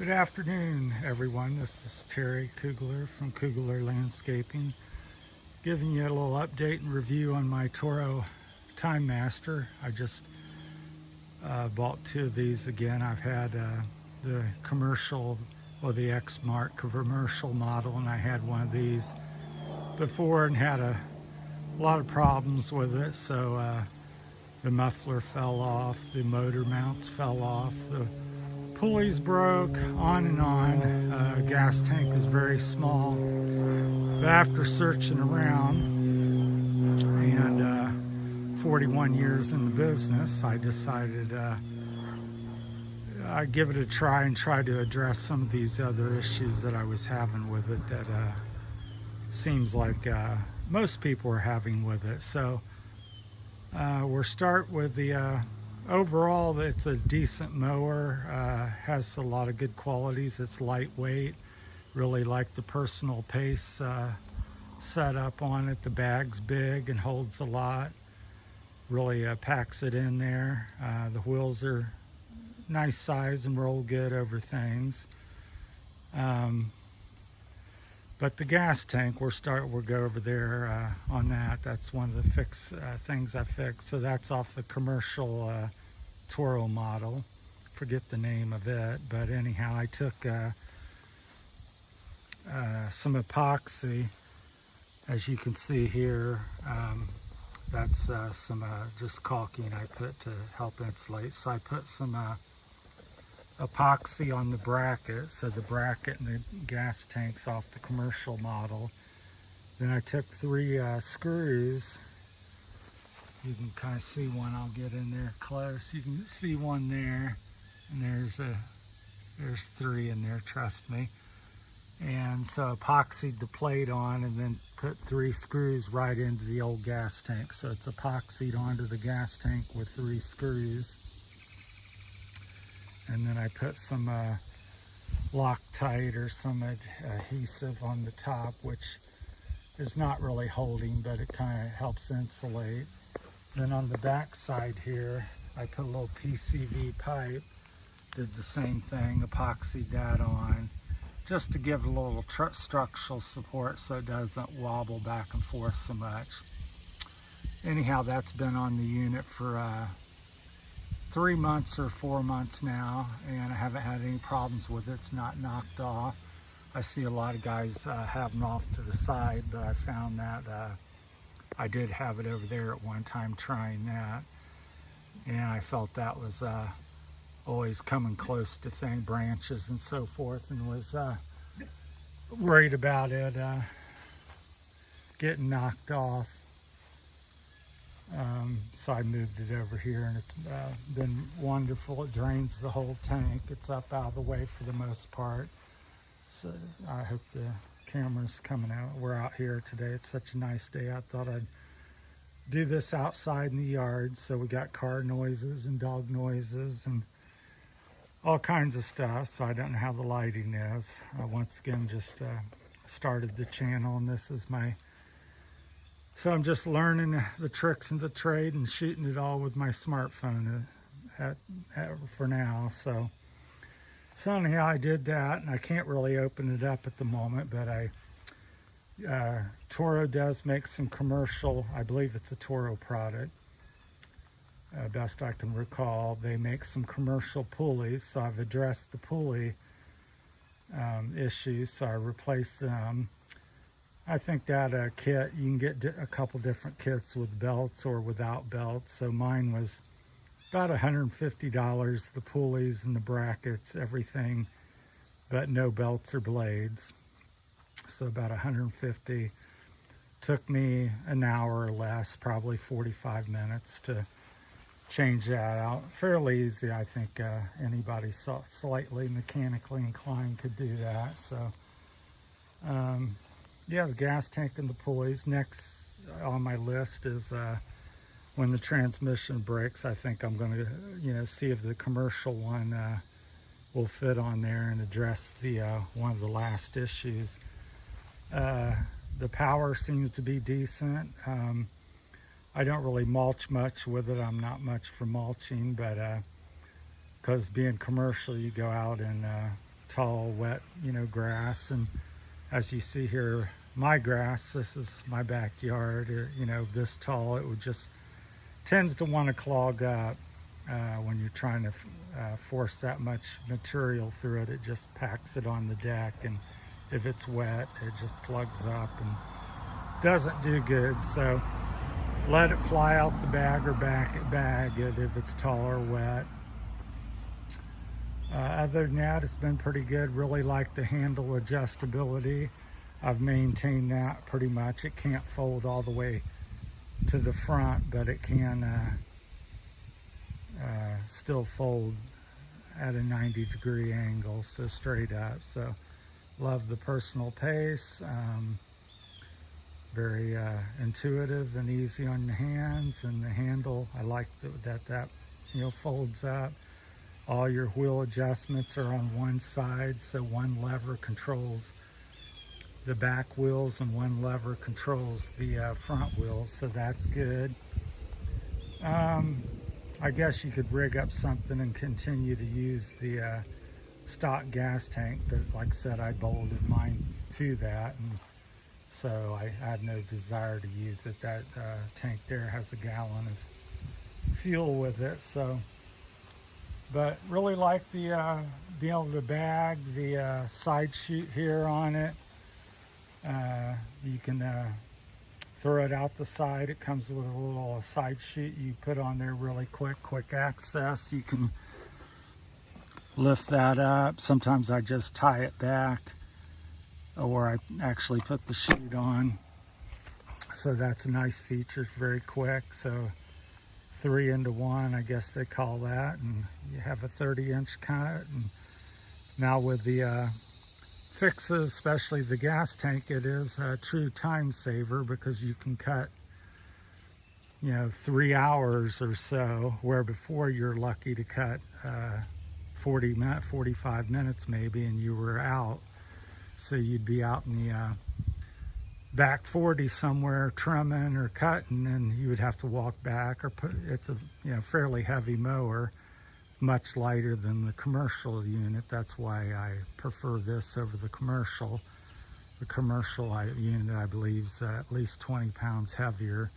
Good afternoon, everyone. This is Terry Koogler from Koogler Landscaping, giving you a little update and review on my Toro TimeMaster. I just bought two of these again. I've had the commercial, or the X-Mark commercial model, and I had one of these before and had a lot of problems with it. So the muffler fell off, the motor mounts fell off, the pulleys broke, on and on. Gas tank is very small. But after searching around and 41 years in the business, I decided I'd give it a try and try to address some of these other issues that I was having with it that seems like most people are having with it. So we'll start with the overall, it's a decent mower, has a lot of good qualities. It's lightweight, really like the personal pace setup on it. The bag's big and holds a lot, really packs it in there. The wheels are nice size and roll good over things. But the gas tank, we'll go over there on that. That's one of the things I fixed. So that's off the commercial Toro model. Forget the name of it, but anyhow, I took some epoxy, as you can see here. That's some just caulking I put to help insulate. So I put some epoxy on the bracket, so the bracket and the gas tanks off the commercial model. Then I took 3 screws. You can kind of see one. I'll get in there close. You can see one there, and there's 3 in there, trust me. And so epoxied the plate on and then put 3 screws right into the old gas tank. So it's epoxied onto the gas tank with 3 screws. And then I put some Loctite or some adhesive on the top, which is not really holding, but it kind of helps insulate. Then on the back side here, I put a little PCV pipe, did the same thing, epoxied that on, just to give it a little structural support so it doesn't wobble back and forth so much. Anyhow, that's been on the unit for 3 months or 4 months now, and I haven't had any problems with it. It's not knocked off. I see a lot of guys have them off to the side, but I found that I did have it over there at one time trying that, and I felt that was always coming close to branches and so forth, and was worried about it getting knocked off. So I moved it over here, and it's been wonderful. It drains the whole tank. It's up out of the way for the most part. So I hope the camera's coming out. We're out here today. It's such a nice day. I thought I'd do this outside in the yard. So we got car noises and dog noises and all kinds of stuff. So I don't know how the lighting is. Once again, just started the channel, and this is so I'm just learning the tricks of the trade and shooting it all with my smartphone for now. So anyhow, I did that, and I can't really open it up at the moment, but Toro does make some commercial, I believe it's a Toro product, best I can recall. They make some commercial pulleys, so I've addressed the pulley issues, so I replaced them. I think that kit, you can get a couple different kits with belts or without belts. So mine was about $150, the pulleys and the brackets, everything, but no belts or blades. So about $150. Took me an hour or less, probably 45 minutes to change that out. Fairly easy. I think anybody slightly mechanically inclined could do that. So yeah, the gas tank and the pulleys. Next on my list is when the transmission breaks. I think I'm going to, see if the commercial one will fit on there and address the one of the last issues. The power seems to be decent. I don't really mulch much with it. I'm not much for mulching, but because being commercial, you go out and tall, wet, grass. And as you see here, my grass, this is my backyard, this tall, it would just tends to want to clog up when you're trying to force that much material through it. It just packs it on the deck, and if it's wet, it just plugs up and doesn't do good. So let it fly out the bag or bag it if it's tall or wet. Other than that, it's been pretty good. Really like the handle adjustability. I've maintained that pretty much. It can't fold all the way to the front, but it can still fold at a 90-degree angle, so straight up. So love the personal pace. Very intuitive and easy on the hands, and the handle, I like that folds up. All your wheel adjustments are on one side, so one lever controls the back wheels and one lever controls the front wheels, so that's good. I guess you could rig up something and continue to use the stock gas tank, but like I said, I bolted mine to that, and so I had no desire to use it. That tank there has a gallon of fuel with it. So, but really like the being able to bag the side chute here on it. You can throw it out the side. It comes with a little side chute you put on there really quick access. You can lift that up. Sometimes I just tie it back, or I actually put the chute on. So that's a nice feature, very quick. So 3 into 1, I guess they call that, and you have a 30-inch cut. And now with the fixes, especially the gas tank, it is a true time saver, because you can cut 3 hours or so, where before you're lucky to cut 45 minutes maybe, and you were out. So you'd be out in the back 40 somewhere trimming or cutting, and you would have to walk back, or it's a fairly heavy mower, much lighter than the commercial unit. That's why I prefer this over the commercial. The commercial unit, I believe, is at least 20 pounds heavier.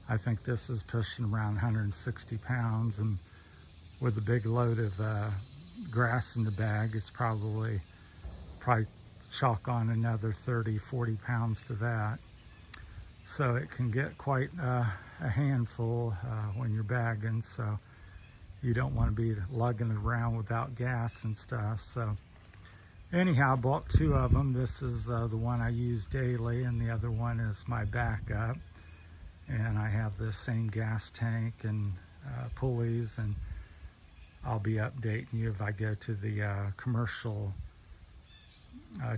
I think this is pushing around 160 pounds, and with a big load of grass in the bag, it's probably chalk on another 30-40 pounds to that. So it can get quite a handful when you're bagging, so you don't want to be lugging it around without gas and stuff. So anyhow, I bought 2 of them. This is the one I use daily, and the other one is my backup. And I have the same gas tank and pulleys, and I'll be updating you if I go to the commercial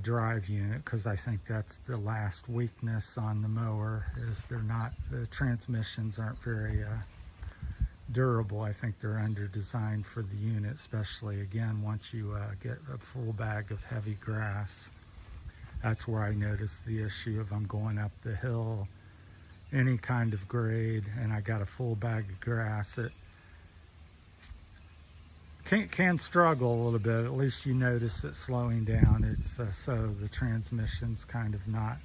drive unit, because I think that's the last weakness on the mower, is the transmissions aren't very durable. I think they're under designed for the unit, especially again once you get a full bag of heavy grass. That's where I notice the issue. If I'm going up the hill, any kind of grade, and I got a full bag of grass, it can struggle a little bit. At least you notice it slowing down. It's so the transmission's kind of not,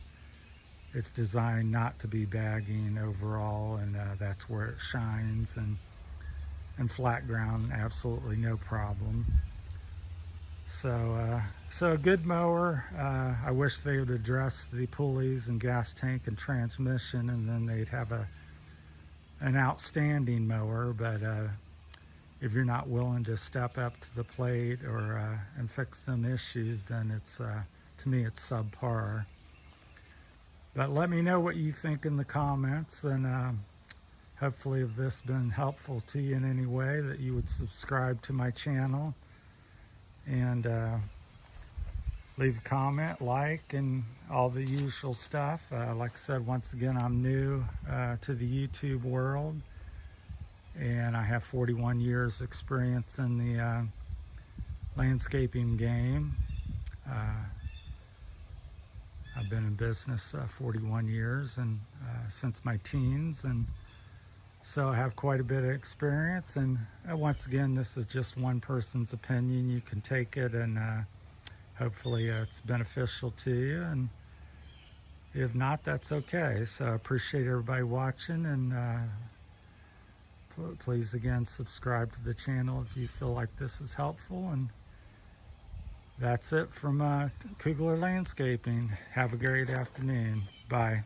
it's designed not to be bagging overall, and that's where it shines. And flat ground, absolutely no problem. So a good mower. I wish they would address the pulleys and gas tank and transmission, and then they'd have an outstanding mower. But if you're not willing to step up to the plate or and fix some issues, then it's to me it's subpar. But let me know what you think in the comments, and hopefully if this has been helpful to you in any way, that you would subscribe to my channel and leave a comment, like, and all the usual stuff. Like I said, once again, I'm new to the YouTube world, and I have 41 years experience in the landscaping game. I've been in business 41 years, and since my teens, and so I have quite a bit of experience. And once again, this is just one person's opinion. You can take it and hopefully it's beneficial to you, and if not, that's okay. So I appreciate everybody watching, and please again subscribe to the channel if you feel like this is helpful. And that's it from Koogler Landscaping. Have a great afternoon. Bye.